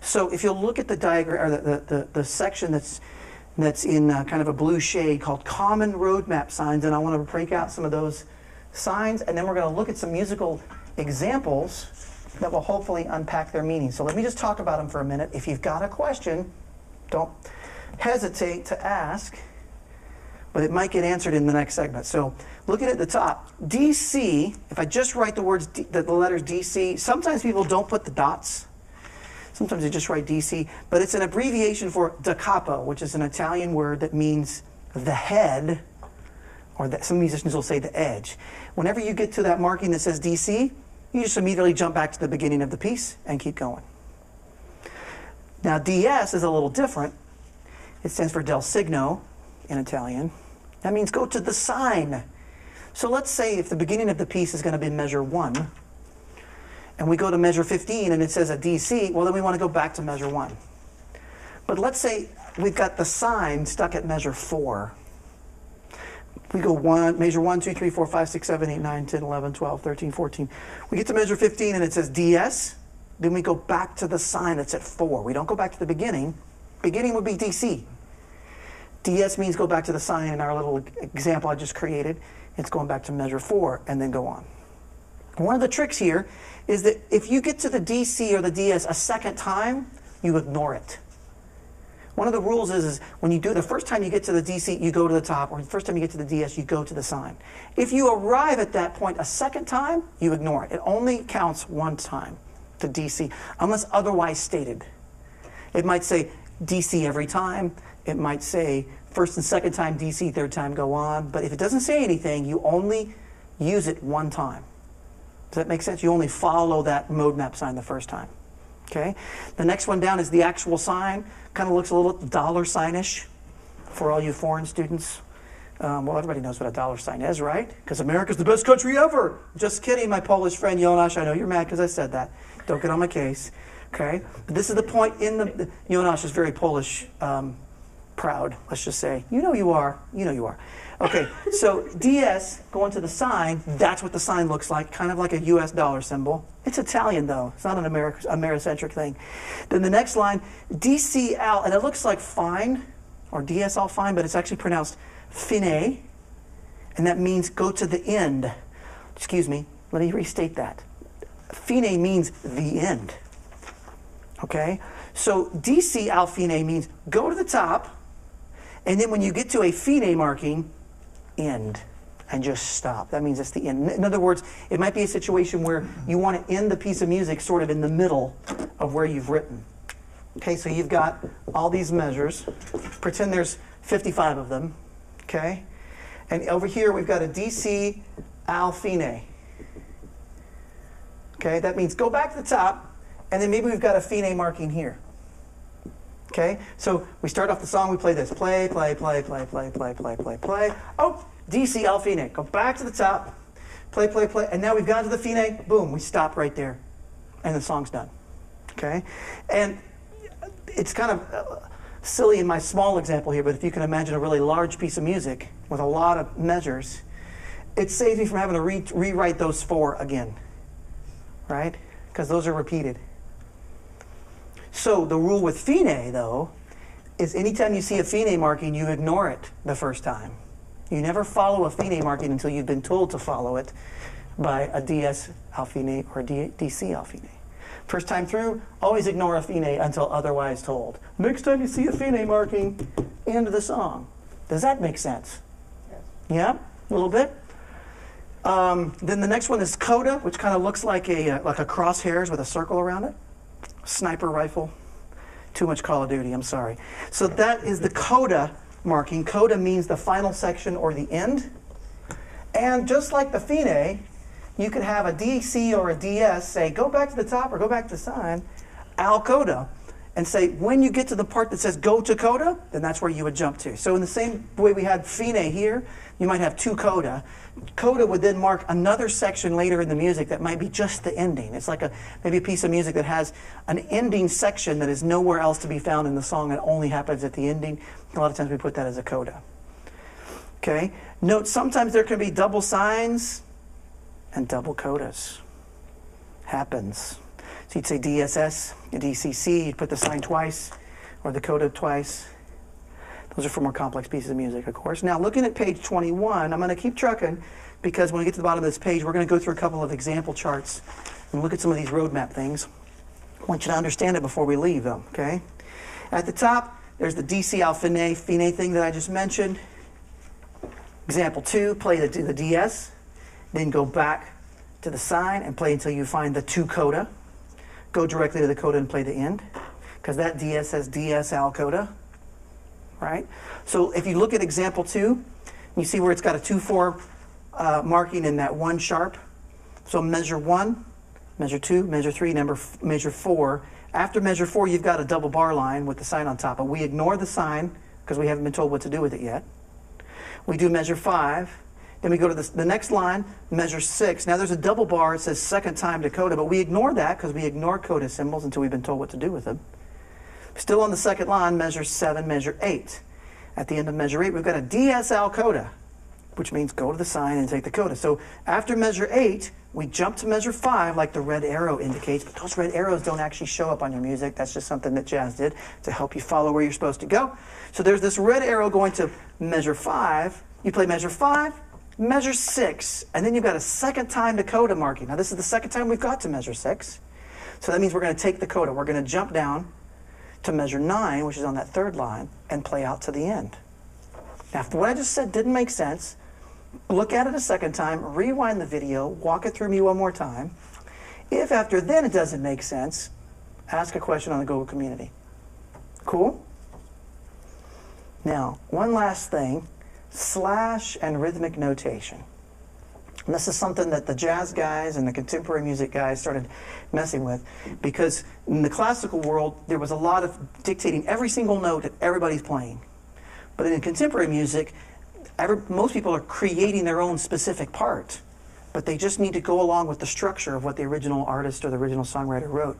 So if you'll look at the diagram, or the section that's in kind of a blue shade called common roadmap signs, and I want to break out some of those signs, and then we're going to look at some musical examples that will hopefully unpack their meaning. So let me just talk about them for a minute. If you've got a question, don't hesitate to ask, but it might get answered in the next segment. So looking at the top, DC, if I just write the words, the letters DC, sometimes people don't put the dots. Sometimes they just write DC, but it's an abbreviation for da capo, which is an Italian word that means the head, or some musicians will say the edge. Whenever you get to that marking that says DC, you just immediately jump back to the beginning of the piece and keep going. Now DS is a little different. It stands for del signo in Italian. That means go to the sign. So let's say if the beginning of the piece is going to be measure 1, and we go to measure 15 and it says a DC, well then we want to go back to measure 1. But let's say we've got the sign stuck at measure 4. We go measure 1, 2, 3, 4, 5, 6, 7, 8, 9, 10, 11, 12, 13, 14. We get to measure 15 and it says DS. Then we go back to the sign that's at 4. We don't go back to the beginning. Beginning would be DC. DS means go back to the sign in our little example I just created. It's going back to measure 4 and then go on. One of the tricks here is that if you get to the DC or the DS a second time, you ignore it. One of the rules is when you do the first time you get to the DC, you go to the top, or the first time you get to the DS, you go to the sign. If you arrive at that point a second time, you ignore it. It only counts one time, the DC, unless otherwise stated. It might say DC every time. It might say first and second time DC, third time go on. But if it doesn't say anything, you only use it one time. Does that make sense? You only follow that mode map sign the first time. Okay. The next one down is the actual sign. Kind of looks a little dollar sign-ish for all you foreign students. Well, everybody knows what a dollar sign is, right? Because America's the best country ever. Just kidding, my Polish friend Jonasz. I know you're mad because I said that. Don't get on my case. Okay. But this is the point in the Jonasz is very Polish proud, let's just say. You know you are. You know you are. Okay, so DS, going to the sign, that's what the sign looks like, kind of like a US dollar symbol. It's Italian, though. It's not an Americentric thing. Then the next line, DCL, and it looks like fine, or DSL fine, but it's actually pronounced fine, and that means go to the end. Excuse me, let me restate that. Fine means the end. Okay, so DC al fine means go to the top, and then when you get to a fine marking, end, and just stop. That means it's the end. In other words, it might be a situation where you want to end the piece of music sort of in the middle of where you've written. Okay, so you've got all these measures. Pretend there's 55 of them. Okay, and over here we've got a DC al fine. Okay, that means go back to the top, and then maybe we've got a fine marking here. Okay, so we start off the song, we play this. Play, play, play, play, play, play, play, play, play. Oh, DC al fine. Go back to the top. Play, play, play. And now we've gone to the fine. Boom, we stop right there. And the song's done. Okay? And it's kind of silly in my small example here, but if you can imagine a really large piece of music with a lot of measures, it saves me from having to rewrite those 4 again. Right? Because those are repeated. So the rule with fine, though, is anytime you see a fine marking, you ignore it the first time. You never follow a fine marking until you've been told to follow it by a DS al fine or DC al fine. First time through, always ignore a fine until otherwise told. Next time you see a fine marking, end of the song. Does that make sense? Yes. Yeah? A little bit? Then the next one is coda, which kind of looks like a crosshairs with a circle around it. Sniper rifle. Too much Call of Duty, I'm sorry. So that is the coda marking. Coda means the final section or the end. And just like the fine, you could have a DC or a DS say, go back to the top or go back to the sign, al coda, and say, when you get to the part that says go to coda, then that's where you would jump to. So in the same way we had fine here, you might have 2 coda. Coda would then mark another section later in the music that might be just the ending. It's like maybe a piece of music that has an ending section that is nowhere else to be found in the song and only happens at the ending. A lot of times we put that as a coda. Okay? Note sometimes there can be double signs and double codas. Happens. So you'd say DSS, DCC, you'd put the sign twice, or the coda twice. Those are for more complex pieces of music, of course. Now, looking at page 21, I'm going to keep trucking, because when we get to the bottom of this page, we're going to go through a couple of example charts and look at some of these roadmap things. I want you to understand it before we leave, though, okay? At the top, there's the DC al fine thing that I just mentioned. Example 2, play the DS, then go back to the sign and play until you find the 2 coda. Go directly to the coda and play the end, because that DS says DS al coda, right? So if you look at example 2, you see where it's got a 2-4 marking in that 1 sharp. So measure 1, measure 2, measure 3, measure 4. After measure 4, you've got a double bar line with the sign on top, but we ignore the sign because we haven't been told what to do with it yet. We do measure 5. Then we go to the next line, measure 6. Now there's a double bar, it says second time to coda, but we ignore that because we ignore coda symbols until we've been told what to do with them. Still on the second line, measure 7, measure 8. At the end of measure 8, we've got a DSL coda, which means go to the sign and take the coda. So after measure 8, we jump to measure 5 like the red arrow indicates, but those red arrows don't actually show up on your music. That's just something that Jazz did to help you follow where you're supposed to go. So there's this red arrow going to measure 5. You play measure 5, measure 6, and then you've got a second time to coda marking. Now this is the second time we've got to measure 6. So that means we're going to take the coda. We're going to jump down to measure 9, which is on that third line, and play out to the end. Now, if what I just said didn't make sense, look at it a second time, rewind the video, walk it through me one more time. If after then it doesn't make sense, ask a question on the Google community. Cool? Now, one last thing, slash and rhythmic notation. And this is something that the jazz guys and the contemporary music guys started messing with, because in the classical world, there was a lot of dictating every single note that everybody's playing. But in contemporary music, most people are creating their own specific part, but they just need to go along with the structure of what the original artist or the original songwriter wrote.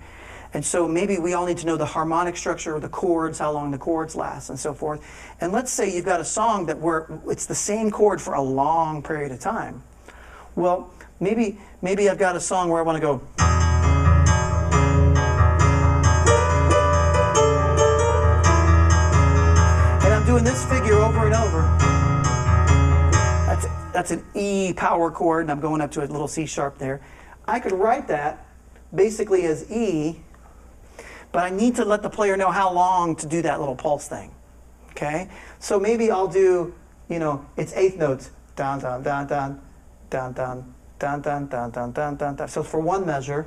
And so maybe we all need to know the harmonic structure of the chords, how long the chords last, and so forth. And let's say you've got a song that where it's the same chord for a long period of time. Well, maybe I've got a song where I want to go. And I'm doing this figure over and over. That's an E power chord, and I'm going up to a little C sharp there. I could write that basically as E, but I need to let the player know how long to do that little pulse thing. Okay? So maybe I'll do, it's eighth notes. Down, down, down, down. Down, down, down, down, down, down, down, down, down. So for one measure,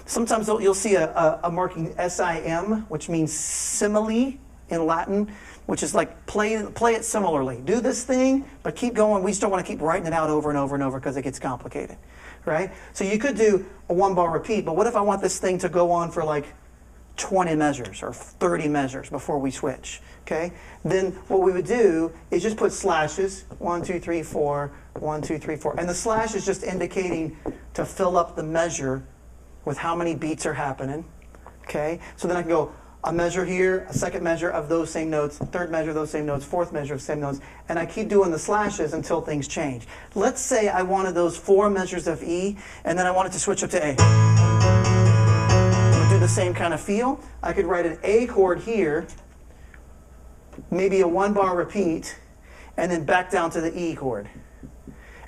sometimes you'll see a marking SIM, which means simile in Latin, which is like play it similarly. Do this thing, but keep going. We just don't want to keep writing it out over and over and over because it gets complicated, right? So you could do a 1-bar repeat, but what if I want this thing to go on for like 20 measures or 30 measures before we switch, okay? Then what we would do is just put slashes, 1, 2, 3, 4, 1, 2, 3, 4. And the slash is just indicating to fill up the measure with how many beats are happening, okay? So then I can go a measure here, a second measure of those same notes, third measure of those same notes, fourth measure of same notes, and I keep doing the slashes until things change. Let's say I wanted those 4 measures of E, and then I wanted to switch up to A. Do the same kind of feel. I could write an A chord here, maybe a 1-bar repeat, and then back down to the E chord.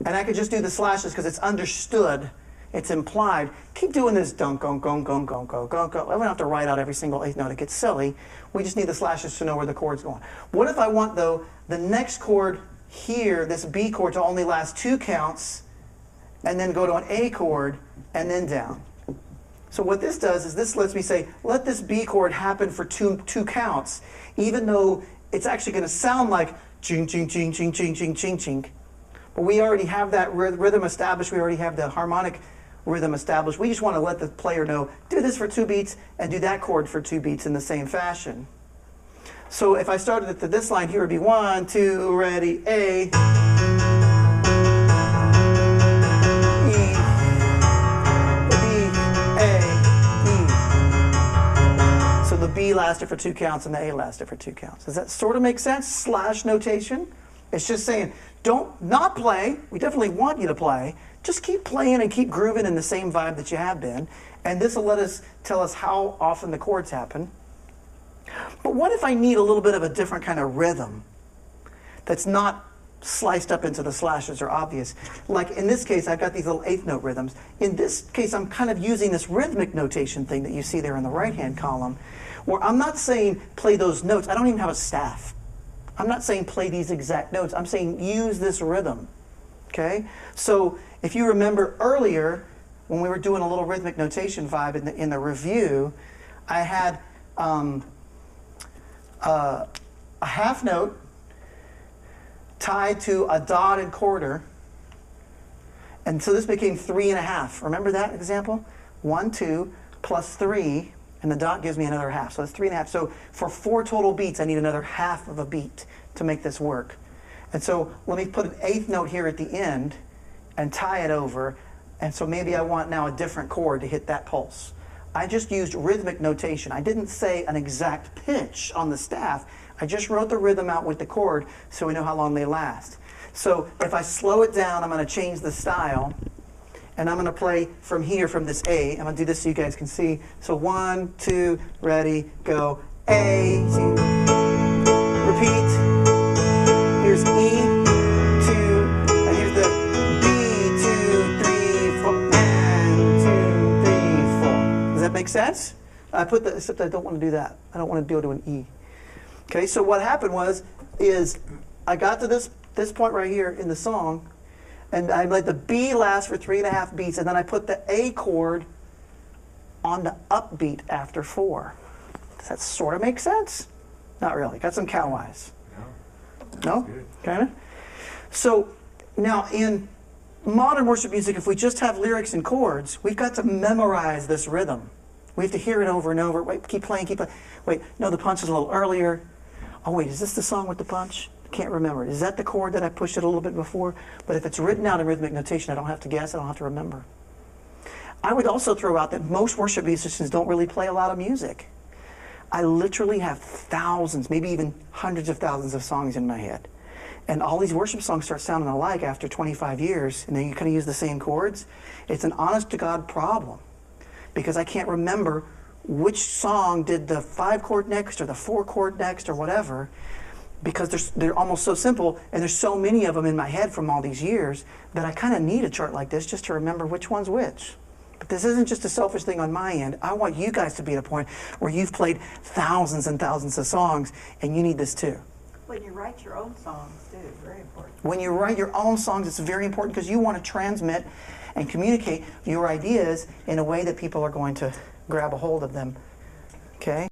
And I could just do the slashes because it's understood, it's implied. Keep doing this dunk, gong, gong, gong, gong, gong, gong, gong. I don't have to write out every single eighth note. It gets silly. We just need the slashes to know where the chord's going. What if I want, though, the next chord here, this B chord, to only last 2 counts, and then go to an A chord, and then down? So what this does is this lets me say, let this B chord happen for two counts, even though it's actually going to sound like ching, ching, ching, ching, ching, ching, ching, ching. But we already have that rhythm established. We already have the harmonic rhythm established. We just want to let the player know, do this for 2 beats and do that chord for 2 beats in the same fashion. So if I started at this line here, it would be 1, 2, ready, A. The B lasted for 2 counts and the A lasted for 2 counts. Does that sort of make sense? Slash notation. It's just saying, don't not play. We definitely want you to play. Just keep playing and keep grooving in the same vibe that you have been. And this will tell us how often the chords happen. But what if I need a little bit of a different kind of rhythm that's not sliced up into the slashes or obvious? Like in this case, I've got these little eighth note rhythms. In this case, I'm kind of using this rhythmic notation thing that you see there in the right-hand column, where I'm not saying play those notes. I don't even have a staff. I'm not saying play these exact notes. I'm saying use this rhythm. Okay? So if you remember earlier, when we were doing a little rhythmic notation vibe in the review, I had a half note tied to a dot and quarter. And so this became 3.5. Remember that example? 1, 2, plus 3, and the dot gives me another half. So that's 3.5. So for 4 total beats, I need another half of a beat to make this work. And so let me put an eighth note here at the end and tie it over. And so maybe I want now a different chord to hit that pulse. I just used rhythmic notation. I didn't say an exact pitch on the staff. I just wrote the rhythm out with the chord so we know how long they last. So if I slow it down, I'm going to change the style. And I'm going to play from here, from this A. I'm going to do this so you guys can see. So 1, 2, ready, go. A, C, repeat. Here's E, 2, and here's the B, 2, 3, 4, and 2, 3, 4. Does that make sense? I put the, except I don't want to do that. I don't want to go to an E. Okay, so what happened is I got to this point right here in the song, and I let the B last for 3.5 beats, and then I put the A chord on the upbeat after 4. Does that sort of make sense? Not really. Got some cow eyes. No? Kind of? So now in modern worship music, if we just have lyrics and chords, we've got to memorize this rhythm. We have to hear it over and over. Wait, keep playing, keep playing. Wait, no, the punch is a little earlier. Oh, wait, is this the song with the punch? Can't remember. Is that the chord that I pushed it a little bit before? But if it's written out in rhythmic notation, I don't have to guess, I don't have to remember. I would also throw out that most worship musicians don't really play a lot of music. I literally have thousands, maybe even hundreds of thousands of songs in my head. And all these worship songs start sounding alike after 25 years, and then you kind of use the same chords. It's an honest-to-God problem, because I can't remember which song did the 5 chord next or the 4 chord next or whatever, because they're almost so simple, and there's so many of them in my head from all these years that I kind of need a chart like this just to remember which one's which. But this isn't just a selfish thing on my end. I want you guys to be at a point where you've played thousands and thousands of songs, and you need this too. When you write your own songs too, very important. When you write your own songs, it's very important because you want to transmit and communicate your ideas in a way that people are going to grab a hold of them. Okay?